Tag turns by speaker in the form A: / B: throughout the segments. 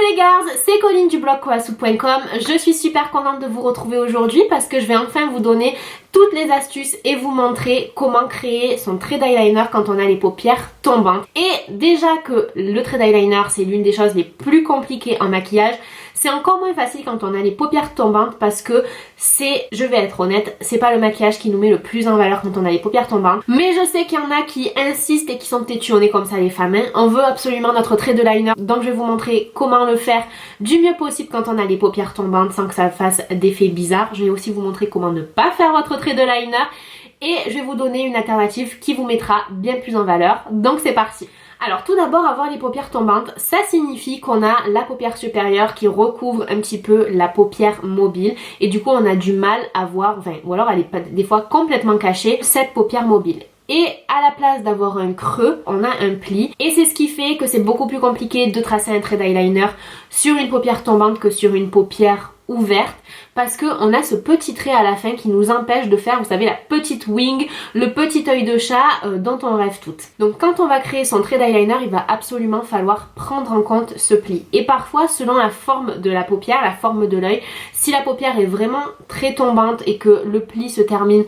A: les gars, c'est Colline du blog koasout.com. Je suis super contente de vous retrouver aujourd'hui parce que je vais enfin vous donner toutes les astuces et vous montrer comment créer son trait d'eyeliner quand on a les paupières tombantes. Et déjà que le trait d'eyeliner c'est l'une des choses les plus compliquées en maquillage, c'est encore moins facile quand on a les paupières tombantes parce que c'est, je vais être honnête, c'est pas le maquillage qui nous met le plus en valeur quand on a les paupières tombantes. Mais je sais qu'il y en a qui insistent et qui sont têtus, on est comme ça les femmes, hein. On veut absolument notre trait de liner, donc je vais vous montrer comment le faire du mieux possible quand on a les paupières tombantes sans que ça fasse d'effet bizarre. Je vais aussi vous montrer comment ne pas faire votre trait de liner et je vais vous donner une alternative qui vous mettra bien plus en valeur. Donc c'est parti. Alors tout d'abord, avoir les paupières tombantes, ça signifie qu'on a la paupière supérieure qui recouvre un petit peu la paupière mobile et du coup on a du mal à voir, enfin, ou alors elle est pas, des fois complètement cachée, cette paupière mobile. Et à la place d'avoir un creux, on a un pli. Et c'est ce qui fait que c'est beaucoup plus compliqué de tracer un trait d'eyeliner sur une paupière tombante que sur une paupière ouverte. Parce qu'on a ce petit trait à la fin qui nous empêche de faire, vous savez, la petite wing, le petit œil de chat dont on rêve toutes. Donc quand on va créer son trait d'eyeliner, il va absolument falloir prendre en compte ce pli. Et parfois, selon la forme de la paupière, la forme de l'œil, si la paupière est vraiment très tombante et que le pli se termine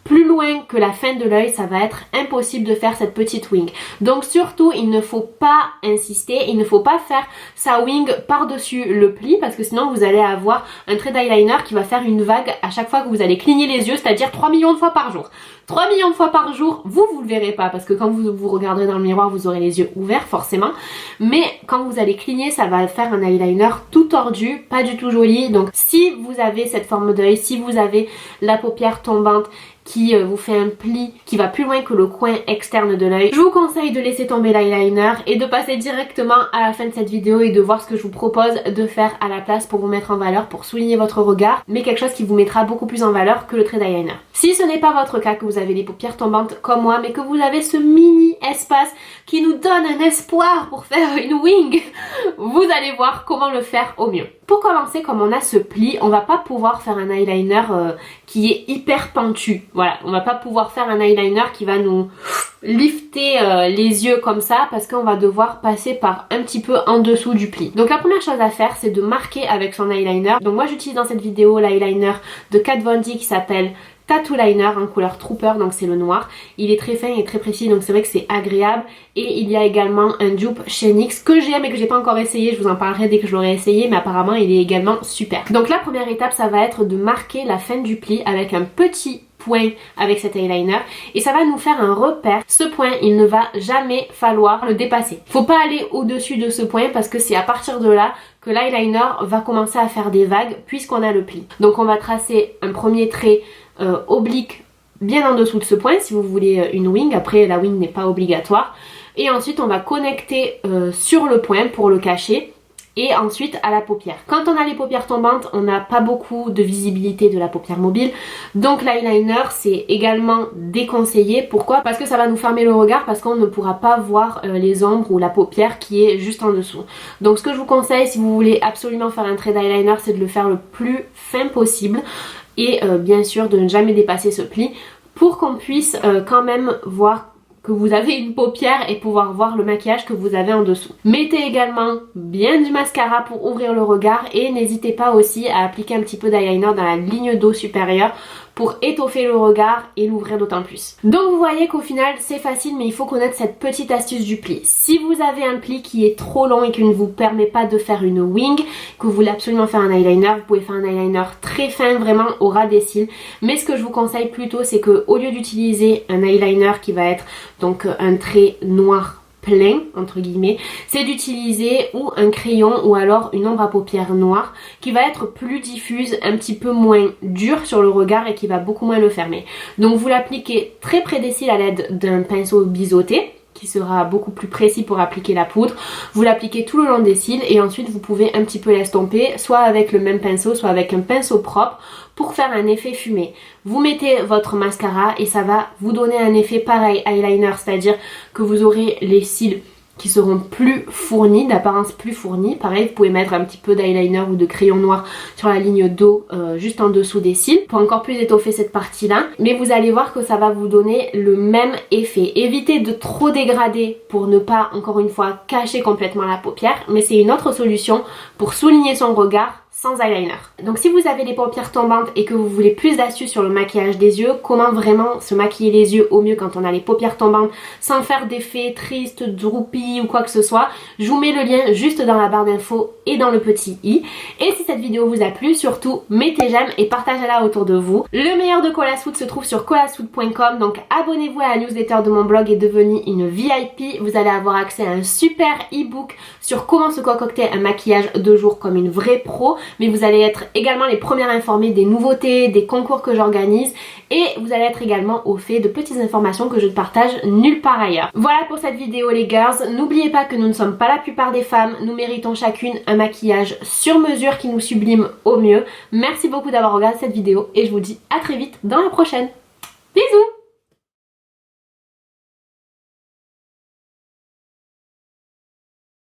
A: plus loin que la fin de l'œil, ça va être impossible de faire cette petite wing. Donc surtout, il ne faut pas insister, il ne faut pas faire sa wing par-dessus le pli parce que sinon vous allez avoir un trait d'eyeliner qui va faire une vague à chaque fois que vous allez cligner les yeux, c'est-à-dire 3 millions de fois par jour. 3 millions de fois par jour, vous le verrez pas parce que quand vous vous regarderez dans le miroir, vous aurez les yeux ouverts forcément. Mais quand vous allez cligner, ça va faire un eyeliner tout tordu, pas du tout joli. Donc si vous avez cette forme d'œil, si vous avez la paupière tombante qui vous fait un pli qui va plus loin que le coin externe de l'œil, je vous conseille de laisser tomber l'eyeliner et de passer directement à la fin de cette vidéo et de voir ce que je vous propose de faire à la place pour vous mettre en valeur, pour souligner votre regard, mais quelque chose qui vous mettra beaucoup plus en valeur que le trait d'eyeliner. Si ce n'est pas votre cas, que vous avez les paupières tombantes comme moi, mais que vous avez ce mini espace qui nous donne un espoir pour faire une wing, vous allez voir comment le faire au mieux. Pour commencer, comme on a ce pli, on va pas pouvoir faire un eyeliner qui est hyper pentu. Voilà, on va pas pouvoir faire un eyeliner qui va nous lifter les yeux comme ça parce qu'on va devoir passer par un petit peu en dessous du pli. Donc la première chose à faire, c'est de marquer avec son eyeliner. Donc moi j'utilise dans cette vidéo l'eyeliner de Kat Von D qui s'appelle Tattoo Liner en couleur Trooper, donc c'est le noir. Il est très fin et très précis, donc c'est vrai que c'est agréable. Et il y a également un dupe chez NYX que j'ai mais que j'ai pas encore essayé, je vous en parlerai dès que je l'aurai essayé, mais apparemment il est également super. Donc la première étape, ça va être de marquer la fin du pli avec un petit point avec cet eyeliner et ça va nous faire un repère. Ce point, il ne va jamais falloir le dépasser. Faut pas aller au-dessus de ce point parce que c'est à partir de là que l'eyeliner va commencer à faire des vagues puisqu'on a le pli. Donc on va tracer un premier trait oblique bien en dessous de ce point si vous voulez une wing. Après la wing n'est pas obligatoire et ensuite on va connecter sur le point pour le cacher et ensuite à la paupière. Quand on a les paupières tombantes, on n'a pas beaucoup de visibilité de la paupière mobile, donc l'eyeliner c'est également déconseillé. Pourquoi? Parce que ça va nous fermer le regard, parce qu'on ne pourra pas voir les ombres ou la paupière qui est juste en dessous. Donc ce que je vous conseille si vous voulez absolument faire un trait d'eyeliner, c'est de le faire le plus fin possible et bien sûr de ne jamais dépasser ce pli pour qu'on puisse quand même voir que vous avez une paupière et pouvoir voir le maquillage que vous avez en dessous. Mettez également bien du mascara pour ouvrir le regard et n'hésitez pas aussi à appliquer un petit peu d'eyeliner dans la ligne d'eau supérieure pour étoffer le regard et l'ouvrir d'autant plus. Donc vous voyez qu'au final c'est facile, mais il faut connaître cette petite astuce du pli. Si vous avez un pli qui est trop long et qui ne vous permet pas de faire une wing, que vous voulez absolument faire un eyeliner, vous pouvez faire un eyeliner très fin, vraiment au ras des cils. Mais ce que je vous conseille plutôt, c'est que au lieu d'utiliser un eyeliner qui va être donc un trait noir plein entre guillemets, c'est d'utiliser ou un crayon ou alors une ombre à paupières noire qui va être plus diffuse, un petit peu moins dure sur le regard et qui va beaucoup moins le fermer. Donc vous l'appliquez très près des cils à l'aide d'un pinceau biseauté qui sera beaucoup plus précis pour appliquer la poudre. Vous l'appliquez tout le long des cils et ensuite vous pouvez un petit peu l'estomper, soit avec le même pinceau, soit avec un pinceau propre pour faire un effet fumé. Vous mettez votre mascara et ça va vous donner un effet pareil eyeliner, c'est-à-dire que vous aurez les cils qui seront plus fournis, d'apparence plus fournie. Pareil, vous pouvez mettre un petit peu d'eyeliner ou de crayon noir sur la ligne d'eau juste en dessous des cils pour encore plus étoffer cette partie là, mais vous allez voir que ça va vous donner le même effet. Évitez de trop dégrader pour ne pas encore une fois cacher complètement la paupière, mais c'est une autre solution pour souligner son regard sans eyeliner. Donc si vous avez les paupières tombantes et que vous voulez plus d'astuces sur le maquillage des yeux, comment vraiment se maquiller les yeux au mieux quand on a les paupières tombantes sans faire d'effet triste, droopy ou quoi que ce soit, je vous mets le lien juste dans la barre d'infos et dans le petit i. Et si cette vidéo vous a plu, surtout mettez j'aime et partagez-la autour de vous. Le meilleur de Kolasoud se trouve sur kolasoud.com, donc abonnez-vous à la newsletter de mon blog et devenez une VIP. Vous allez avoir accès à un super e-book sur comment se concocter un maquillage de jour comme une vraie pro, mais vous allez être également les premières informées des nouveautés, des concours que j'organise, et vous allez être également au fait de petites informations que je ne partage nulle part ailleurs. Voilà pour cette vidéo les girls, n'oubliez pas que nous ne sommes pas la plupart des femmes, nous méritons chacune un maquillage sur mesure qui nous sublime au mieux. Merci beaucoup d'avoir regardé cette vidéo et je vous dis à très vite dans la prochaine. Bisous!